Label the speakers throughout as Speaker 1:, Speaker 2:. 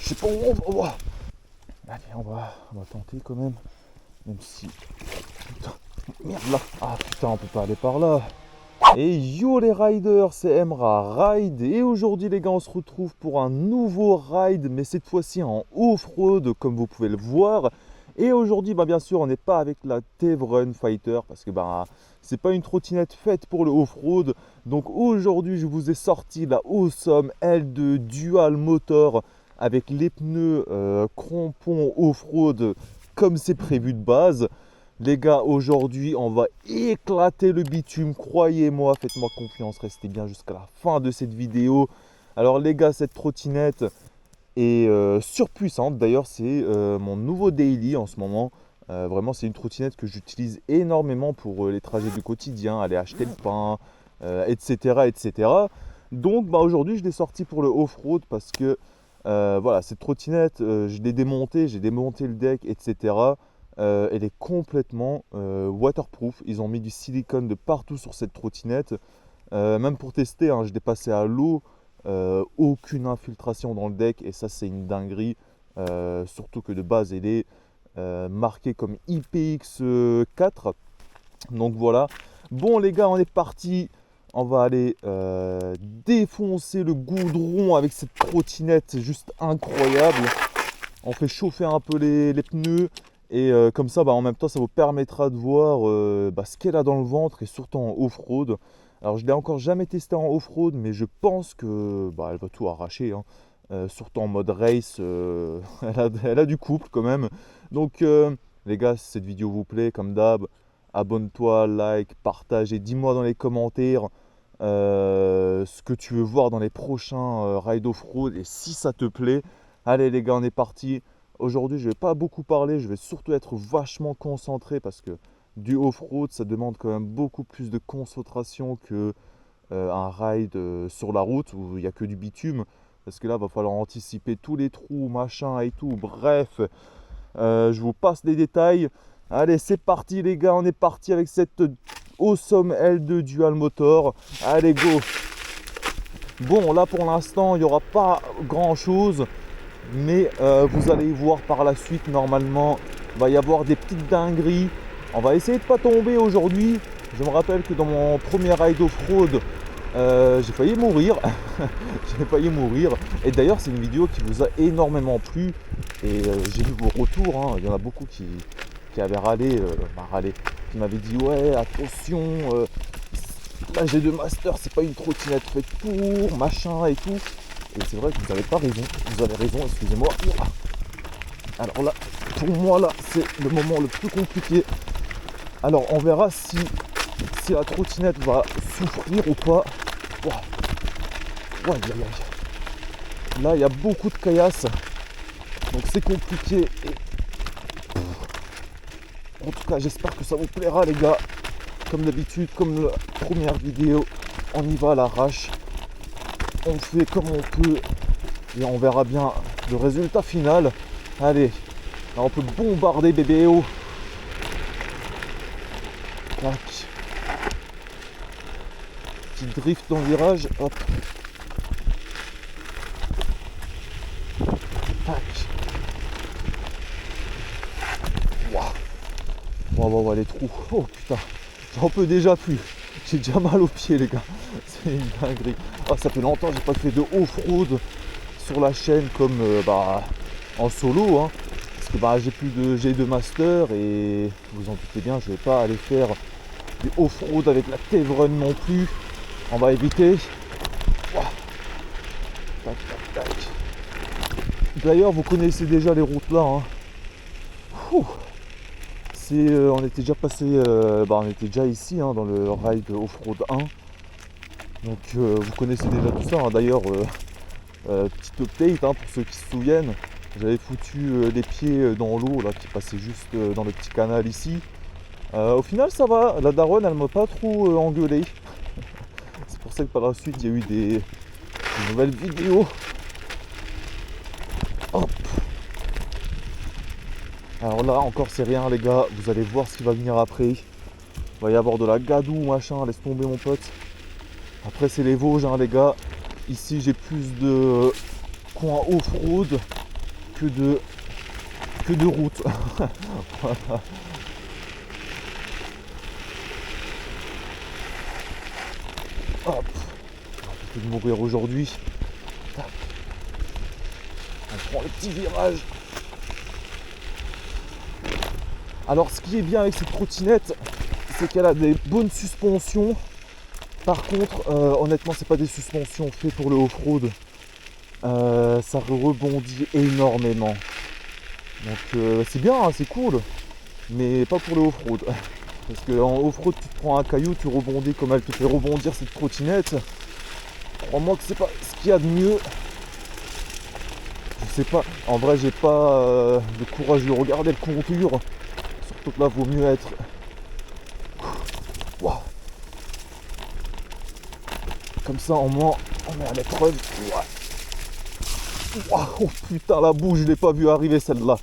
Speaker 1: Je sais pas où on va. Allez, on va tenter quand même. Même si... Putain, merde là. Ah putain, on peut pas aller par là. Et yo les riders, c'est Emra Ride. Et aujourd'hui les gars, on se retrouve pour un nouveau ride. Mais cette fois-ci en off-road, comme vous pouvez le voir. Et aujourd'hui, bien sûr, on n'est pas avec la Tevron Fighter. Parce que c'est pas une trottinette faite pour le off-road. Donc aujourd'hui, je vous ai sorti la Awesome L2 Dual Motor avec les pneus crampons off-road comme c'est prévu de base. Les gars, aujourd'hui, on va éclater le bitume, croyez-moi, faites-moi confiance, restez bien jusqu'à la fin de cette vidéo. Alors les gars, cette trottinette est surpuissante, d'ailleurs c'est mon nouveau daily en ce moment. Vraiment, c'est une trottinette que j'utilise énormément pour les trajets du quotidien, aller acheter le pain, etc., etc. Donc aujourd'hui, je l'ai sortie pour le off-road parce que voilà, cette trottinette, je l'ai démontée, j'ai démonté le deck, etc. Elle est complètement waterproof. Ils ont mis du silicone de partout sur cette trottinette. Même pour tester, hein, je l'ai passé à l'eau, aucune infiltration dans le deck et ça c'est une dinguerie. Surtout que de base elle est marquée comme IPX4. Donc voilà. Bon les gars, on est parti. On va aller défoncer le goudron avec cette trottinette, c'est juste incroyable. On fait chauffer un peu les pneus et comme ça en même temps ça vous permettra de voir ce qu'elle a dans le ventre et surtout en off-road. Alors je ne l'ai encore jamais testé en off-road mais je pense que elle va tout arracher, hein. Surtout en mode race, elle a du couple quand même. Donc les gars, si cette vidéo vous plaît, comme d'hab, abonne-toi, like, partage et dis-moi dans les commentaires ce que tu veux voir dans les prochains rides off-road et si ça te plaît. Allez les gars, on est parti. Aujourd'hui je vais pas beaucoup parler, je vais surtout être vachement concentré parce que du off-road ça demande quand même beaucoup plus de concentration que un ride sur la route où il n'y a que du bitume. Parce que là va falloir anticiper tous les trous, machin et tout, bref. Je vous passe les détails. Allez, c'est parti les gars, on est parti avec cette Awesome L2 Dual Motor. Allez, go. Bon, là pour l'instant, il n'y aura pas grand chose. Mais vous allez voir par la suite, normalement, il va y avoir des petites dingueries. On va essayer de ne pas tomber aujourd'hui. Je me rappelle que dans mon premier ride off-road, j'ai failli mourir. J'ai failli mourir. Et d'ailleurs, c'est une vidéo qui vous a énormément plu. Et j'ai vu vos retours, hein. Il y en a beaucoup qui avaient râlé, qui m'avaient dit ouais, attention, la G2 Master, c'est pas une trottinette faite pour, machin et tout. Et c'est vrai que vous n'avez pas raison. Vous avez raison, excusez-moi. Alors là, pour moi, là, c'est le moment le plus compliqué. Alors, on verra si la trottinette va souffrir ou pas. Ouais, là, il y a beaucoup de caillasse. Donc, c'est compliqué. En tout cas, j'espère que ça vous plaira, les gars. Comme d'habitude, comme la première vidéo, on y va à l'arrache. On fait comme on peut. Et on verra bien le résultat final. Allez, là, on peut bombarder BBO. Tac. Petit drift dans le virage. Hop. Tac. Waouh, les trous. Oh putain, j'en peux déjà plus. J'ai déjà mal aux pieds les gars. C'est une dinguerie. Oh, ça fait longtemps que j'ai pas fait de off-road sur la chaîne comme en solo, hein. Parce que j'ai plus de G2 Master et vous en doutez bien, je vais pas aller faire du off-road avec la Tevron non plus. On va éviter. Wow. Tac, tac, tac. D'ailleurs, vous connaissez déjà les routes là, hein. On était déjà passé, on était déjà ici, hein, dans le ride off-road 1. Donc vous connaissez déjà tout ça, hein. D'ailleurs, petite update, hein, pour ceux qui se souviennent, j'avais foutu les pieds dans l'eau là qui passait juste dans le petit canal ici. Au final ça va, la daronne elle m'a pas trop engueulé. C'est pour ça que par la suite il y a eu des nouvelles vidéos. Hop. Alors là encore c'est rien les gars, vous allez voir ce qui va venir après. Il va y avoir de la gadoue machin, laisse tomber mon pote. Après c'est les Vosges, hein, les gars. Ici j'ai plus de coins off-road. que de route. Voilà. Hop, on peut mourir aujourd'hui. On prend le petit virage. Alors ce qui est bien avec cette trottinette, c'est qu'elle a des bonnes suspensions. Par contre, honnêtement, c'est pas des suspensions faites pour le off-road. Ça rebondit énormément. Donc c'est bien, hein, c'est cool. Mais pas pour le off-road. Parce qu'en off-road, tu te prends un caillou, tu rebondis comme elle te fait rebondir cette trottinette. Crois-moi que c'est pas ce qu'il y a de mieux. Je sais pas, en vrai j'ai pas de courage de regarder le contour. Surtout que là vaut mieux être. Wow. Comme ça au moins on est à l'épreuve. Wow. Oh putain, la bouche, je l'ai pas vu arriver celle-là.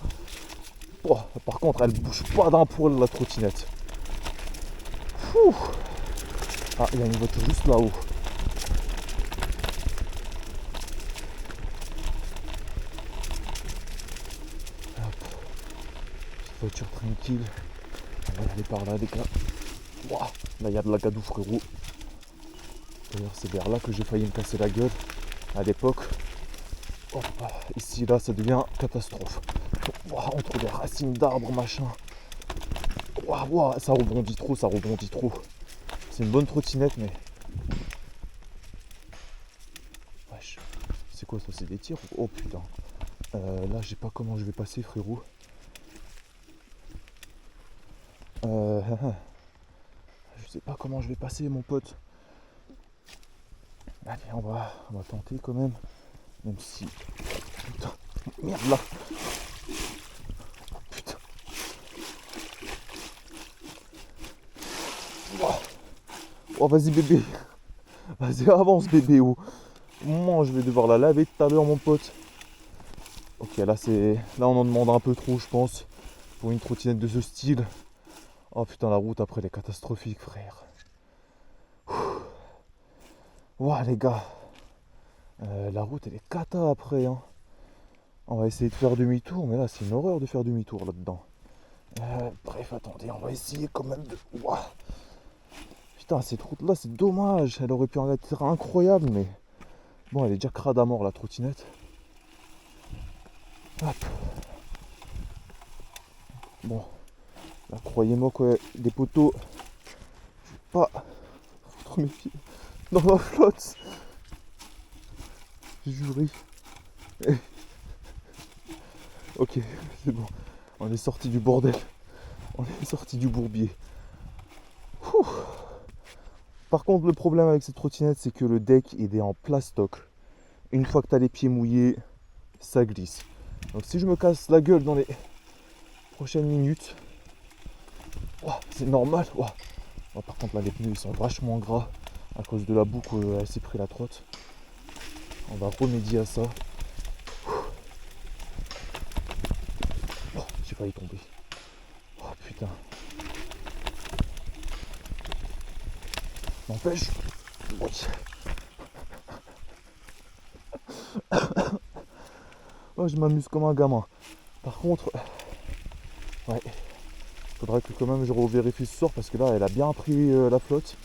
Speaker 1: Oh, par contre elle bouge pas d'un poil la trottinette. Ouh. Ah, il y a une voiture juste là-haut. Voiture tranquille. On va aller par là les gars. Wow. Là il y a de la gadoue frérot. D'ailleurs c'est vers là que j'ai failli me casser la gueule à l'époque. Oh, ici là ça devient catastrophe. Wow, entre les racines d'arbres machin. Wow, ça rebondit trop, ça rebondit trop. C'est une bonne trottinette mais. Wesh. C'est quoi ça, c'est des tirs? Oh putain. Là je sais pas comment je vais passer frérot. Je sais pas comment je vais passer mon pote. Allez on va tenter quand même. Même si. Putain. Merde là. Putain. Oh vas-y bébé. Vas-y avance bébé. Oh. Moi je vais devoir la laver tout à l'heure mon pote. Ok là c'est. Là on en demande un peu trop je pense. Pour une trottinette de ce style. Oh putain la route après elle est catastrophique frère. Ouah les gars. La route elle est cata après hein. On va essayer de faire demi-tour mais là c'est une horreur de faire demi-tour là-dedans. Bref attendez on va essayer quand même de. Ouah. Putain cette route là c'est dommage. Elle aurait pu en être incroyable mais. Bon elle est déjà crade à mort la trottinette. Hop. Bon. Là croyez-moi quoi des poteaux. Je vais pas foutre mes pieds dans la flotte. Juré. Ok, c'est bon. On est sorti du bordel. On est sorti du bourbier. Ouh. Par contre, le problème avec cette trottinette, c'est que le deck il est en plastoc. Une fois que tu as les pieds mouillés, ça glisse. Donc si je me casse la gueule dans les prochaines minutes, c'est normal. Oh, par contre là les pneus ils sont vachement gras à cause de la boue qu'elle s'est pris la trotte. On va remédier à ça. Oh, j'ai failli tomber. Oh putain. N'empêche. Oui. Oh, je m'amuse comme un gamin. Par contre, ouais, faudrait que quand même je revérifie ce soir parce que là elle a bien pris la flotte.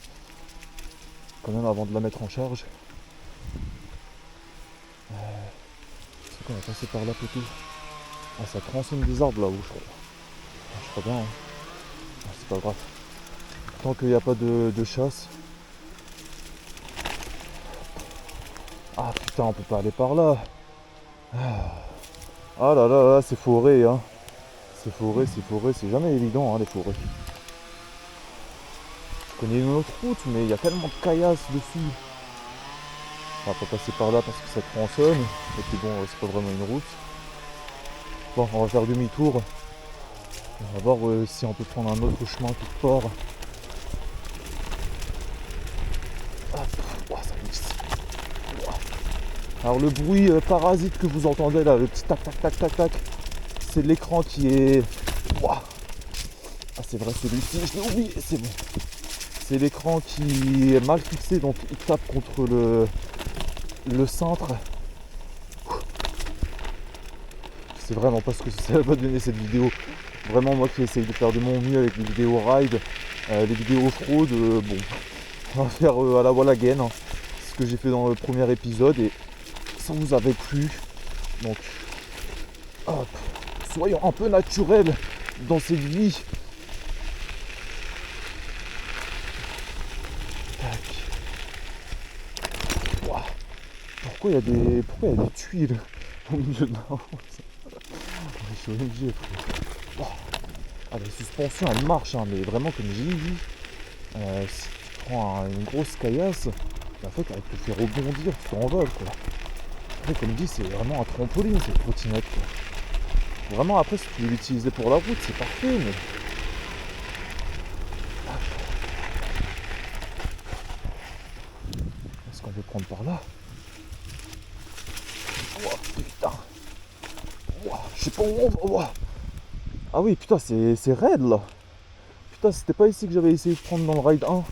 Speaker 1: Quand même avant de la mettre en charge. C'est qu'on va passer par là plutôt. Ah ça tronçonne des arbres là-haut je crois. Je crois bien hein. Ah, c'est pas grave. Tant qu'il n'y a pas de chasse. Ah putain on peut pas aller par là. Ah là là là c'est forêt hein. C'est forêt, c'est jamais évident hein, les forêts. Je connais une autre route mais il y a tellement de caillasses dessus. On va pas passer par là parce que ça tronçonne. Et puis bon c'est pas vraiment une route. Bon on va faire demi-tour. On va voir si on peut prendre un autre chemin quelque part. Oh, ça glisse. Alors le bruit parasite que vous entendez là, le petit tac tac tac tac tac, c'est l'écran qui est. Ah c'est vrai celui-ci, je l'ai oublié, c'est bon. C'est l'écran qui est mal fixé donc il tape contre le cintre. c'est vraiment pas ce que ça va donner cette vidéo. Vraiment moi qui essaye de faire de mon mieux avec les vidéos ride, les vidéos off-road, bon, on va faire à la wall again, hein. C'est ce que j'ai fait dans le premier épisode et ça vous avait plu. Donc, hop, soyons un peu naturels dans cette vie. Tac. Ouah. Pourquoi il y a des tuiles au milieu de la route? Je suis obligé, frère. Ouah. Ah, la suspension elle marche, hein, mais vraiment comme j'ai dit, si tu prends une grosse caillasse, en fait elle te fait rebondir, tu t'envoles quoi. Après comme dit c'est vraiment un trampoline cette trottinette quoi. Vraiment après si tu veux l'utiliser pour la route c'est parfait mais. Est-ce qu'on peut prendre par là? Oh putain. Oh, je sais pas où on va. Oh. Ah oui putain c'est raide là. Putain c'était pas ici que j'avais essayé de prendre dans le ride 1.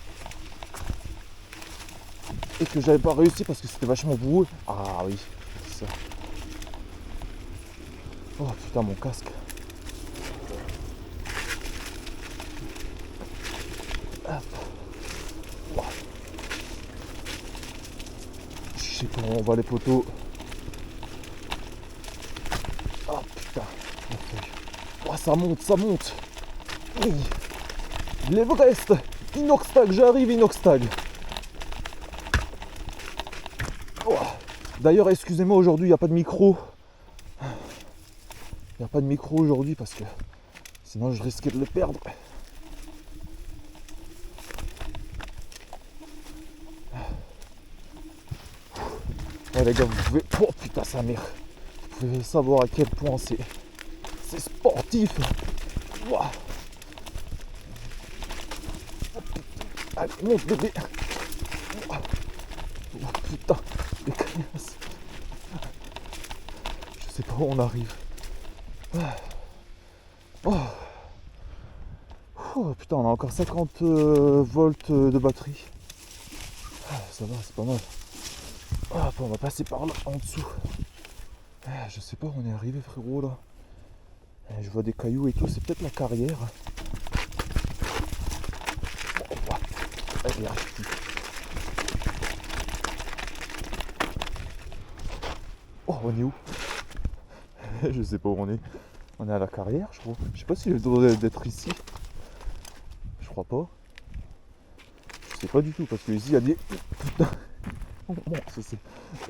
Speaker 1: Et que j'avais pas réussi parce que c'était vachement boueux. Ah oui, c'est ça. Oh putain mon casque. Hop. Wow. Je sais comment on va les poteaux. Oh putain. Okay. Oh, ça monte, ça monte. Oui. L'Everest. Inoxtag, j'arrive Inoxtag. Oh. D'ailleurs excusez-moi aujourd'hui il n'y a pas de micro. Il n'y a pas de micro aujourd'hui parce que sinon je risquais de le perdre. Ouais les gars vous pouvez. Oh putain sa mère. Vous pouvez savoir à quel point c'est sportif. Wow. Allez monte bébé. Oh putain les caillasses. Je sais pas où on arrive. Oh. Oh putain on a encore 50 volts de batterie. Ça va c'est pas mal. Ah, on va passer par là en dessous. Je sais pas où on est arrivé frérot là. Je vois des cailloux et tout, c'est peut-être la carrière. Allez, oh on est où? Je sais pas où on est. On est à la carrière je crois. Je sais pas si j'ai le droit d'être ici. Je crois pas. Je sais pas du tout parce que ici il y a des. Putain. Oh, bon, ça c'est.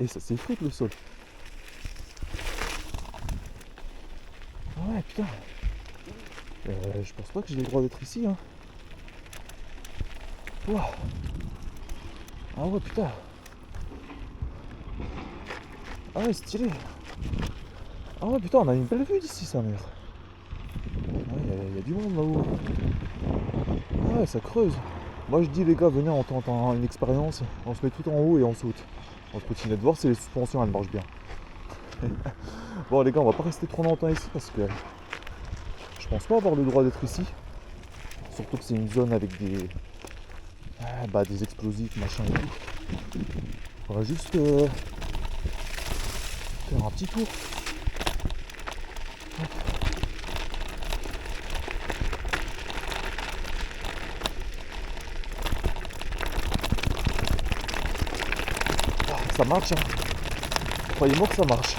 Speaker 1: Et ça s'effrite le sol. Ouais putain. Je pense pas que j'ai le droit d'être ici hein. Ouah. Ah ouais putain. Ah ouais stylé. Ah ouais putain on a une belle vue d'ici sa mère. Ouais y a du monde là-haut. Ah ouais ça creuse. Moi je dis les gars venez on tente une expérience. On se met tout en haut et on saute. On se continue de voir si les suspensions elles marchent bien. Bon les gars on va pas rester trop longtemps ici parce que je pense pas avoir le droit d'être ici. Surtout que c'est une zone avec des explosifs machin et tout. On va juste faire un petit tour. Ah, ça marche hein. Croyez-moi que ça marche.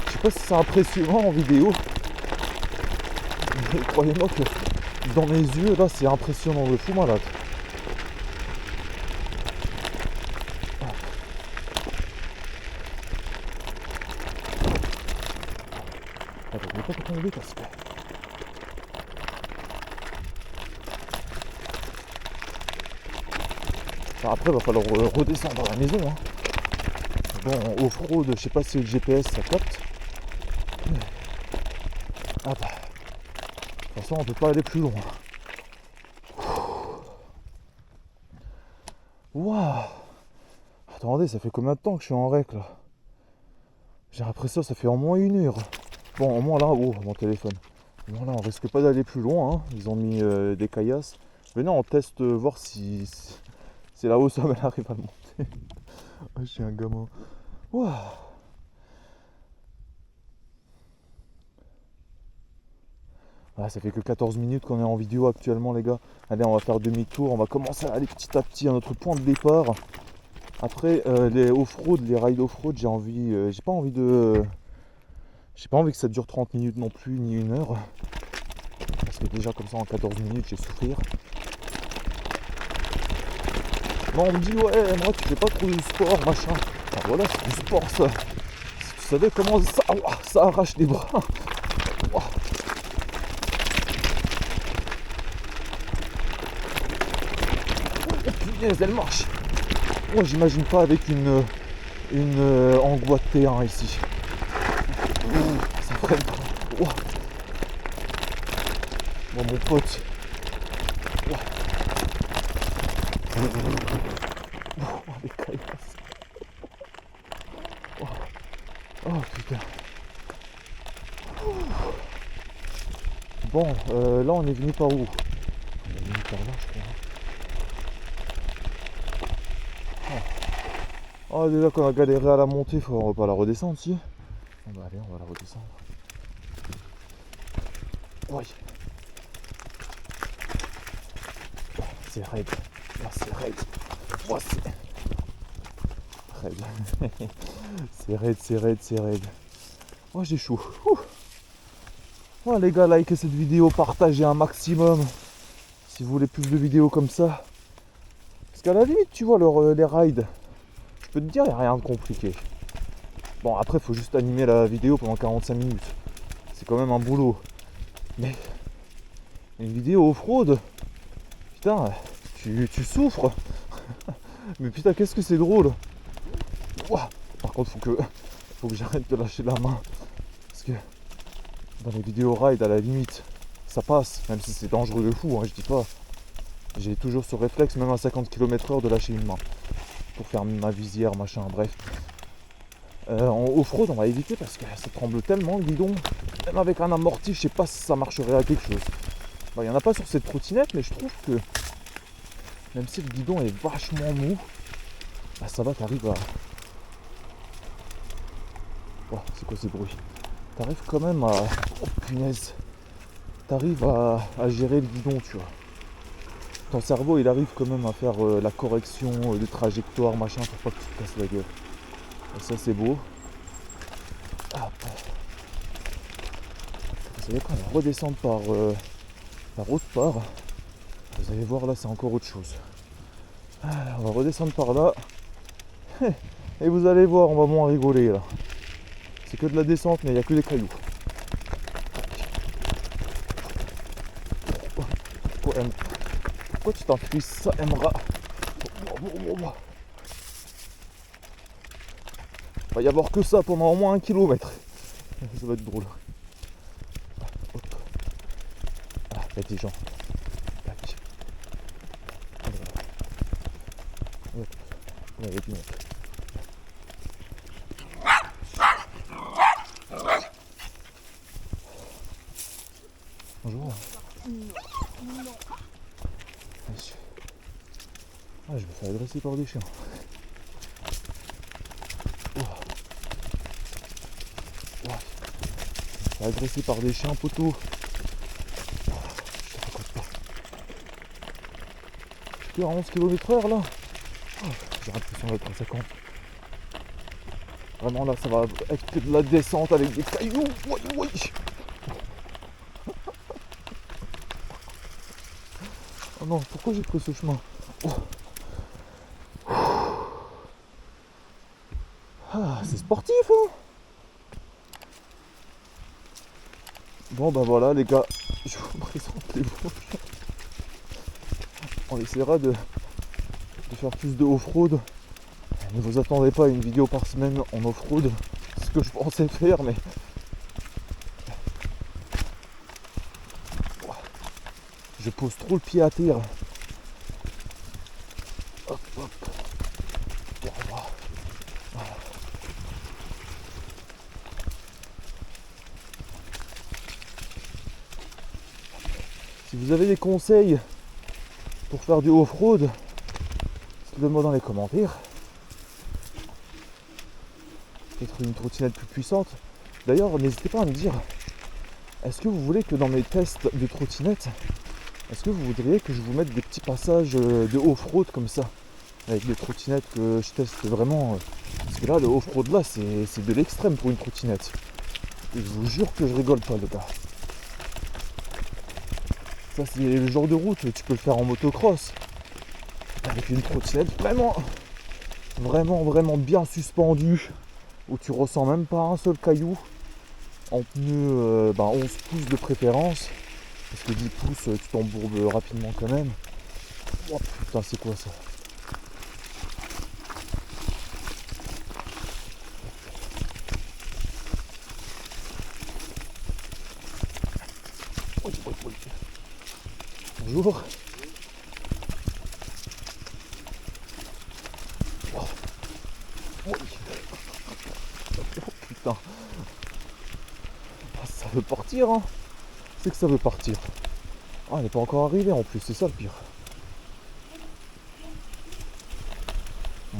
Speaker 1: Je sais pas si c'est impressionnant en vidéo. Mais croyez-moi que dans mes yeux là c'est impressionnant de fou malade. Je ne vais pas tomber parce que. Enfin, après il va falloir redescendre à la maison hein. Bon off-road, je sais pas si le GPS ça capte. Ah bah. De toute façon on peut pas aller plus loin. Waouh. Attendez, ça fait combien de temps que je suis en rec là? J'ai l'impression que ça fait au moins 1 heure. Bon au moins là, oh mon téléphone. Au moins là on risque pas d'aller plus loin hein. Ils ont mis des caillasses. Mais non on teste voir si c'est là-haut ça elle arrive à le monter. Je suis un gamin. Waouh. Ah, ça fait que 14 minutes qu'on est en vidéo actuellement les gars. Allez, on va faire demi-tour, on va commencer à aller petit à petit à notre point de départ. Après les off-road, les rides off-road, j'ai pas envie que ça dure 30 minutes non plus, ni 1 heure. Parce que déjà comme ça en 14 minutes je vais souffrir. Non, on me dit ouais moi tu fais pas trop de sport machin. Ah, voilà, c'est du sport ça. Si tu savais comment ça arrache les bras. Ouah. Oh punaise, elle marche. Moi j'imagine pas avec une angoisse T1 ici. Ça freine pas. Ouah. Bon mon pote. Ouah. Oh, les caillasses. Oh putain. Bon, là on est venu par où? On est venu par là je crois. Oh déjà qu'on a galéré à la montée, on va pas la redescendre si. Bon bah allez, on va la redescendre. Oui. C'est raide. Là c'est raide. Oh, c'est raide. c'est raide. Oh j'ai chaud. Oh les gars, likez cette vidéo, partagez un maximum. Si vous voulez plus de vidéos comme ça. Parce qu'à la limite, tu vois, les rides, je peux te dire, il n'y a rien de compliqué. Bon, après, il faut juste animer la vidéo pendant 45 minutes. C'est quand même un boulot. Mais une vidéo off-road, putain, tu souffres. Mais putain, qu'est-ce que c'est drôle. Ouah. Par contre, faut que j'arrête de lâcher la main. Parce que dans les vidéos ride, à la limite, ça passe. Même si c'est dangereux de fou, hein, je dis pas. J'ai toujours ce réflexe, même à 50 km/h, de lâcher une main. Pour faire ma visière, machin, bref. En off-road, on va éviter parce que ça tremble tellement le guidon. Même avec un amorti, je sais pas si ça marcherait à quelque chose. Il n'y en a pas sur cette trottinette, mais je trouve que même si le guidon est vachement mou, bah ça va, t'arrives à... Oh, c'est quoi ces bruits? T'arrives quand même à... Oh punaise! T'arrives à gérer le guidon, tu vois. Ton cerveau, il arrive quand même à faire la correction de trajectoire, machin, pour pas que tu te casses la gueule. Et ça, c'est beau. Hop. Vous savez quand on va redescendre par autre part, vous allez voir là, c'est encore autre chose. Alors, on va redescendre par là. Et vous allez voir, on va moins rigoler là. C'est que de la descente, mais il n'y a que des cailloux. Pourquoi tu t'enfuis ça, Emra? Il va y avoir que ça pendant au moins 1 kilomètre. Ça va être drôle. Hop. Ah, petit Jean. Tac. Hop. On va y mettre. Bonjour. Ah, je me fais agresser par des chiens. Oh. Ouais. Je me fais agresser par des chiens, poteau. Oh, je te raconte pas. Je suis à 11 km/h là. Oh, j'ai l'impression d'être à 50. Vraiment là, ça va être que de la descente avec des cailloux. Oui, oui. Oh non, pourquoi j'ai pris ce chemin? Oh. Ah, c'est sportif, hein. Bon, bah voilà, les gars, je vous présente les Vosges. On essaiera de faire plus de off-road. Ne vous attendez pas à une vidéo par semaine en off-road. C'est ce que je pensais faire, mais... Je pose trop le pied à terre. Hop, hop. Voilà. Si vous avez des conseils pour faire du off-road, dites-le-moi dans les commentaires. Peut-être une trottinette plus puissante. D'ailleurs, n'hésitez pas à me dire est-ce que vous voulez que dans mes tests de trottinette, est-ce que vous voudriez que je vous mette des petits passages de off-road comme ça, avec des trottinettes que je teste vraiment parce que là, le off-road là, c'est de l'extrême pour une trottinette. Et je vous jure que je rigole pas, les gars. Ça, c'est le genre de route, tu peux le faire en motocross. Avec une trottinette vraiment bien suspendue, où tu ressens même pas un seul caillou. En pneu 11 pouces de préférence. Parce que 10 pouces, tu t'embourbes rapidement quand même. Oh putain, c'est quoi ça? Bonjour. Oh. Oh, putain. Ah, ça veut partir, hein. C'est que ça veut partir. Ah, elle n'est pas encore arrivée en plus, c'est ça le pire.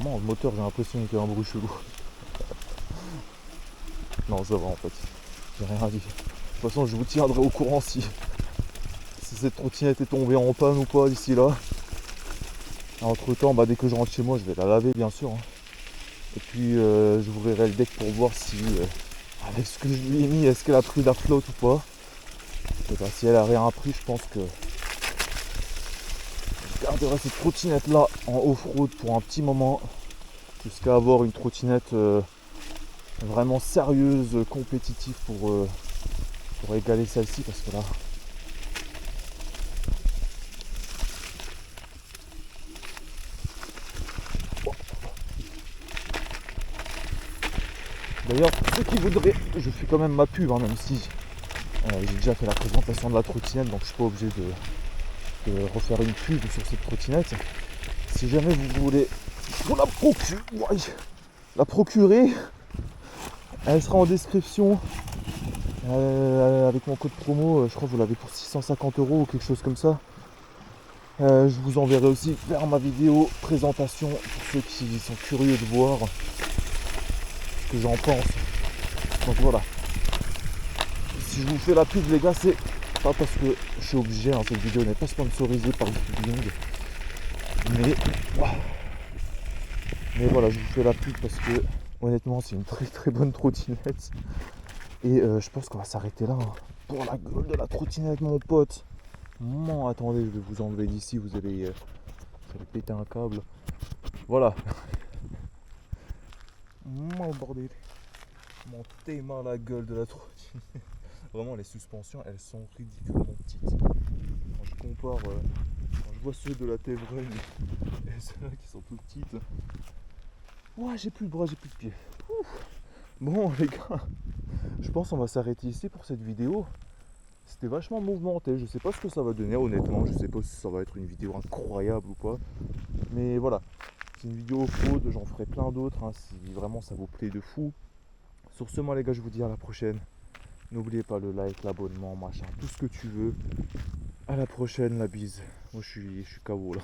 Speaker 1: Non, le moteur, j'ai l'impression qu'il y a un bruit chelou. Non, ça va en fait. J'ai rien dit. De toute façon, je vous tiendrai au courant si cette trottinette est tombée en panne ou pas d'ici là. Entre temps, dès que je rentre chez moi, je vais la laver bien sûr. Et puis j'ouvrirai le deck pour voir si, avec ce que je lui ai mis, est-ce qu'elle a pris la flotte ou pas. Et si elle a rien pris, je pense que je garderai cette trottinette là en off-road pour un petit moment. Jusqu'à avoir une trottinette vraiment sérieuse, compétitive pour égaler celle-ci. Parce que là, d'ailleurs, ceux qui voudraient, je fais quand même ma pub, même si j'ai déjà fait la présentation de la trottinette, donc je suis pas obligé de refaire une pub sur cette trottinette. Si jamais vous voulez vous la procurer, elle sera en description avec mon code promo. Je crois que vous l'avez pour 650 € ou quelque chose comme ça. Je vous enverrai aussi vers ma vidéo présentation pour ceux qui sont curieux de voir ce que j'en pense. Donc voilà. Si je vous fais la pub, les gars, c'est pas parce que je suis obligé, cette vidéo n'est pas sponsorisée par Bling. Mais voilà, je vous fais la pub parce que honnêtement c'est une très bonne trottinette. Et je pense qu'on va s'arrêter là pour la gueule de la trottinette, mon pote. Non, attendez, je vais vous enlever d'ici, vous allez péter un câble. Voilà. Mon bordel. Mon téma la gueule de la trottinette. Vraiment, les suspensions, elles sont ridiculement petites. Quand je compare, quand je vois ceux de la Tevren et ceux-là qui sont toutes petites. Ouais, j'ai plus de bras, j'ai plus de pieds. Ouf. Bon, les gars, je pense qu'on va s'arrêter ici pour cette vidéo. C'était vachement mouvementé, je sais pas ce que ça va donner honnêtement, je sais pas si ça va être une vidéo incroyable ou pas. Mais voilà, c'est une vidéo off-road, j'en ferai plein d'autres si vraiment ça vous plaît de fou. Sur ce, moi les gars, je vous dis à la prochaine. N'oubliez pas le like, l'abonnement, machin, tout ce que tu veux. À la prochaine, la bise. Moi je suis KO là.